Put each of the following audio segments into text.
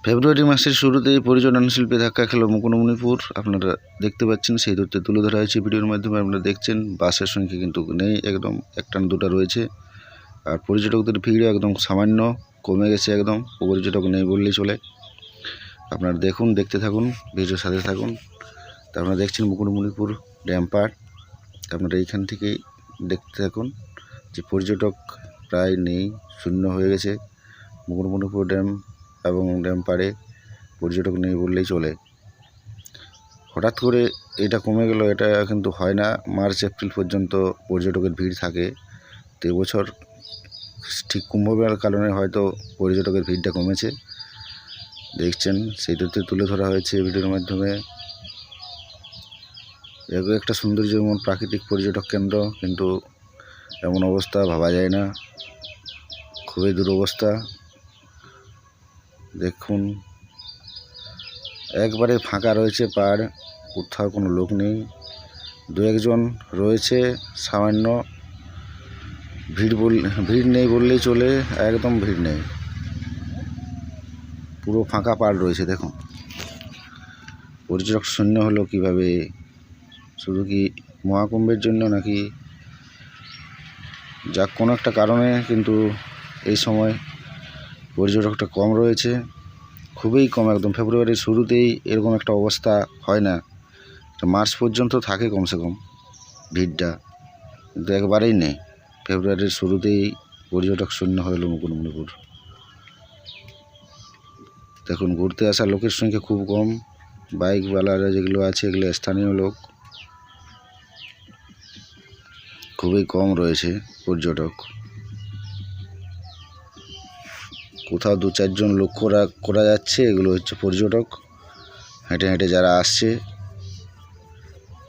ফেব্রুয়ারি মাসের শুরুতেই পর্যটন শিল্পে ধাক্কা খেল মুকুটমণিপুর। আপনারা দেখতে পাচ্ছেন, সেই দূরত্বে তুলে ধরা হয়েছে ভিডিওর মাধ্যমে। আপনারা দেখছেন বাসের সংখ্যা কিন্তু নেই, একদম একটা না দুটা রয়েছে। আর পর্যটকদের ভিড় একদম সামান্য কমে গেছে, একদম পর্যটক নেই বললেই চলে। আপনারা দেখুন, দেখতে থাকুন, ভিডিওর সাথে থাকুন। তা আপনারা দেখছেন মুকুটমণিপুর ড্যাম পার্ক। আপনারা এইখান থেকেই দেখতে থাকুন যে পর্যটক প্রায় নেই, শূন্য হয়ে গেছে মুকুটমণিপুর ড্যাম এবং ড্যাম পাড়ে পর্যটক নেই বললেই চলে। হঠাৎ করে এটা কমে গেল, এটা কিন্তু হয় না। মার্চ এপ্রিল পর্যন্ত পর্যটকের ভিড় থাকে। তো এবছর ঠিক কুম্ভমেলার কারণে হয়তো পর্যটকের ভিড়টা কমেছে। দেখছেন, সেইটাতে তুলে ধরা হয়েছে ভিডিওর মাধ্যমে। এগুলো একটা সৌন্দর্য এবং প্রাকৃতিক পর্যটক কেন্দ্র, কিন্তু এমন অবস্থা ভাবা যায় না, খুবই দুরবস্থা। দেখুন, একবারে ফাঁকা রয়েছে পাড়, কোথাও কোনো লোক নেই। দু একজন রয়েছে, সামান্য ভিড় নেই বললেই চলে, একদম ভিড় নেই, পুরো ফাঁকা পাড় রয়েছে। দেখুন, পর্যটক শূন্য হলো কিভাবে? শুধু কি মহাকুম্ভের জন্য নাকি? যা কোনো একটা কারণে কিন্তু এই সময় পর্যটকটা কম রয়েছে, খুবই কম, একদম। ফেব্রুয়ারির শুরুতেই এরকম একটা অবস্থা হয় না, মার্চ পর্যন্ত থাকে কমসে কম ভিড়টা, কিন্তু একবারেই নেই। ফেব্রুয়ারির শুরুতেই পর্যটক শূন্য হলো মুকুটমণিপুর। দেখুন, ঘুরতে আসা লোকের সংখ্যা খুব কম। বাইকওয়ালারা যেগুলো আছে, এগুলো স্থানীয় লোক, খুবই কম রয়েছে পর্যটক। কোথাও দু চারজন লক্ষ্য করা যাচ্ছে, এগুলো হচ্ছে পর্যটক, হেঁটে হেঁটে যারা আসছে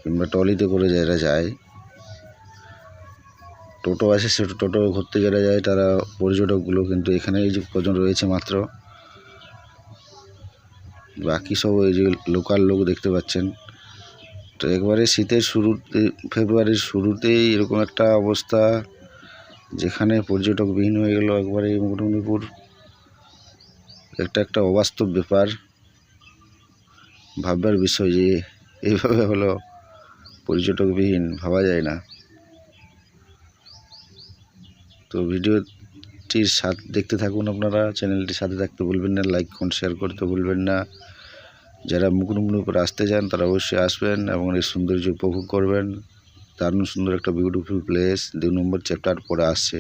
কিংবা ট্রলিতে করে যারা যায়। টোটো আছে, সে টোটো ঘুরতে যারা যায় তারা পর্যটকগুলো, কিন্তু এখানে এই যে কজন রয়েছে মাত্র, বাকি সব এই যে লোকাল লোক দেখতে পাচ্ছেন। তো একবারে শীতের শুরুতে, ফেব্রুয়ারির শুরুতেই এরকম একটা অবস্থা, যেখানে পর্যটকবিহীন হয়ে গেল একবারে মুকুটমণিপুর। একটা অবাস্তব ব্যাপার, ভাববার বিষয় যে এইভাবে হলো পর্যটকবিহীন, ভাবা যায় না। তো ভিডিওটির সাথে দেখতে থাকুন আপনারা, চ্যানেলটির সাথে থাকতে ভুলবেন না, লাইক কমেন্ট শেয়ার করতে ভুলবেন না। যারা মুকুটমণিপুর আসতে চান তারা অবশ্যই আসবেন এবং এই সৌন্দর্য উপভোগ করবেন। দারুণ সুন্দর একটা বিউটিফুল প্লেস, 2 নম্বর চ্যাপ্টার পরে আসছে।